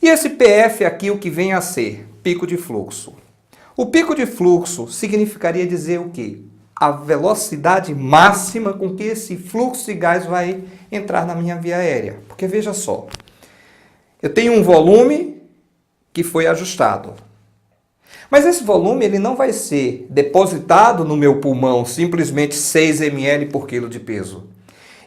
E esse PF aqui, o que vem a ser? Pico de fluxo. O pico de fluxo significaria dizer o quê? A velocidade máxima com que esse fluxo de gás vai entrar na minha via aérea. Porque veja só, eu tenho um volume que foi ajustado. Mas esse volume ele não vai ser depositado no meu pulmão, simplesmente 6 ml por quilo de peso.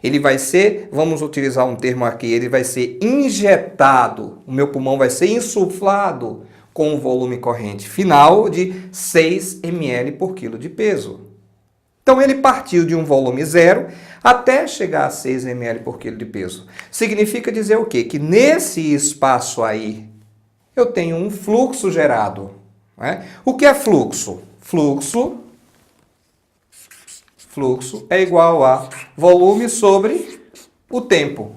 Ele vai ser, vamos utilizar um termo aqui, ele vai ser injetado, o meu pulmão vai ser insuflado com um volume corrente final de 6 ml por quilo de peso. Então ele partiu de um volume zero até chegar a 6 ml por quilo de peso. Significa dizer o quê? Que nesse espaço aí eu tenho um fluxo gerado. Né? O que é fluxo? Fluxo é igual a volume sobre o tempo.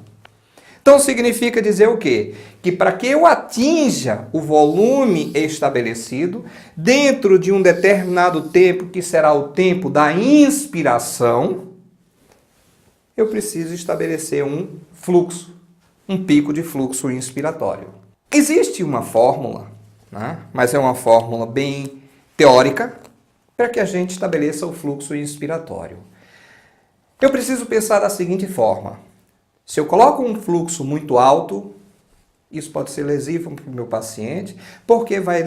Então significa dizer o quê? Que para que eu atinja o volume estabelecido, dentro de um determinado tempo, que será o tempo da inspiração, eu preciso estabelecer um fluxo, um pico de fluxo inspiratório. Existe uma fórmula, né? Mas é uma fórmula bem teórica, para que a gente estabeleça o fluxo inspiratório. Eu preciso pensar da seguinte forma. Se eu coloco um fluxo muito alto, isso pode ser lesivo para o meu paciente, porque vai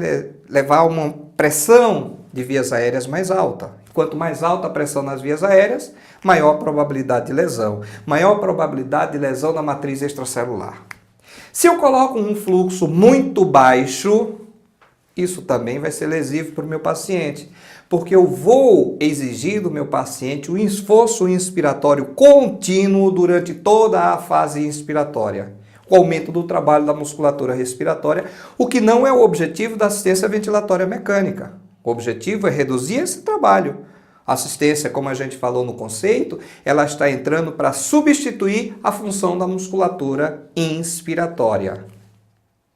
levar a uma pressão de vias aéreas mais alta. Quanto mais alta a pressão nas vias aéreas, maior a probabilidade de lesão. Maior probabilidade de lesão na matriz extracelular. Se eu coloco um fluxo muito baixo, isso também vai ser lesivo para o meu paciente, porque eu vou exigir do meu paciente um esforço inspiratório contínuo durante toda a fase inspiratória, o aumento do trabalho da musculatura respiratória, o que não é o objetivo da assistência ventilatória mecânica. O objetivo é reduzir esse trabalho. A assistência, como a gente falou no conceito, ela está entrando para substituir a função da musculatura inspiratória.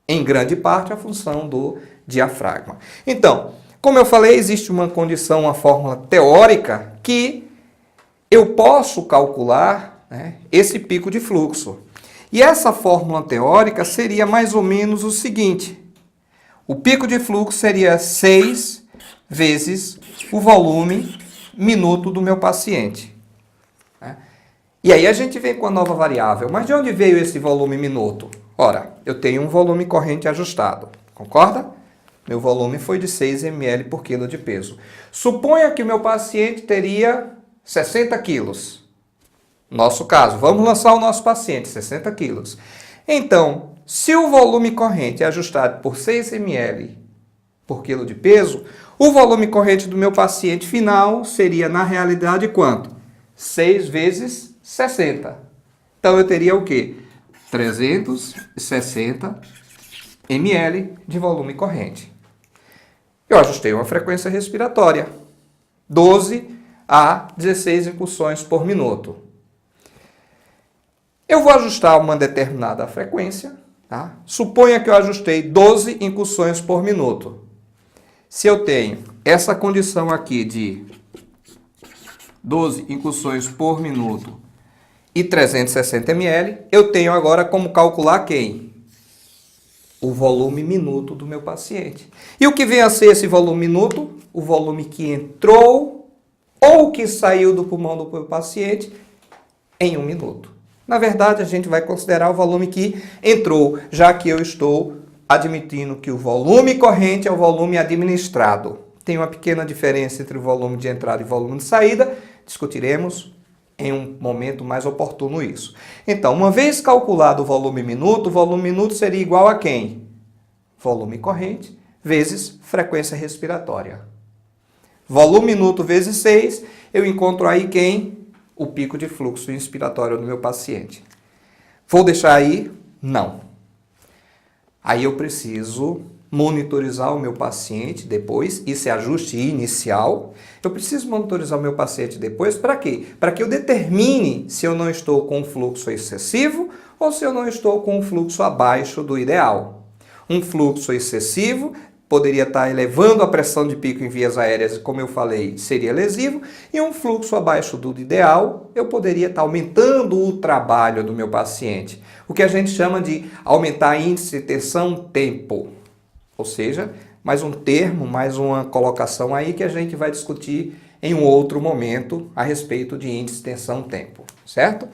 Em grande parte, a função do diafragma. Então, como eu falei, existe uma condição, uma fórmula teórica que eu posso calcular, né, esse pico de fluxo. E essa fórmula teórica seria mais ou menos o seguinte. O pico de fluxo seria 6 vezes o volume minuto do meu paciente. Né? E aí a gente vem com a nova variável. Mas de onde veio esse volume minuto? Ora, eu tenho um volume corrente ajustado. Concorda? Meu volume foi de 6 ml por quilo de peso. Suponha que o meu paciente teria 60 quilos. Nosso caso, vamos lançar o nosso paciente, 60 quilos. Então, se o volume corrente é ajustado por 6 ml por quilo de peso, o volume corrente do meu paciente final seria, na realidade, quanto? 6 vezes 60. Então, eu teria o quê? 360 ml de volume corrente. Eu ajustei uma frequência respiratória, 12 a 16 incursões por minuto. Eu vou ajustar uma determinada frequência, tá? Suponha que eu ajustei 12 incursões por minuto. Se eu tenho essa condição aqui de 12 incursões por minuto e 360 ml, eu tenho agora como calcular quem? O volume minuto do meu paciente. E o que vem a ser esse volume minuto? O volume que entrou ou que saiu do pulmão do meu paciente em 1 minuto. Na verdade, a gente vai considerar o volume que entrou, já que eu estou admitindo que o volume corrente é o volume administrado. Tem uma pequena diferença entre o volume de entrada e o volume de saída. Discutiremos em um momento mais oportuno isso. Então, uma vez calculado o volume minuto seria igual a quem? Volume corrente vezes frequência respiratória. Volume minuto vezes 6, eu encontro aí quem? O pico de fluxo inspiratório do meu paciente. Vou deixar aí? Não. Aí eu preciso monitorizar o meu paciente depois, isso é ajuste inicial. Eu preciso monitorizar o meu paciente depois, para quê? Para que eu determine se eu não estou com um fluxo excessivo ou se eu não estou com um fluxo abaixo do ideal. Um fluxo excessivo poderia estar elevando a pressão de pico em vias aéreas, como eu falei, seria lesivo, e um fluxo abaixo do ideal, eu poderia estar aumentando o trabalho do meu paciente, o que a gente chama de aumentar índice de tensão-tempo. Ou seja, mais um termo, mais uma colocação aí que a gente vai discutir em um outro momento a respeito de índice tensão-tempo, certo?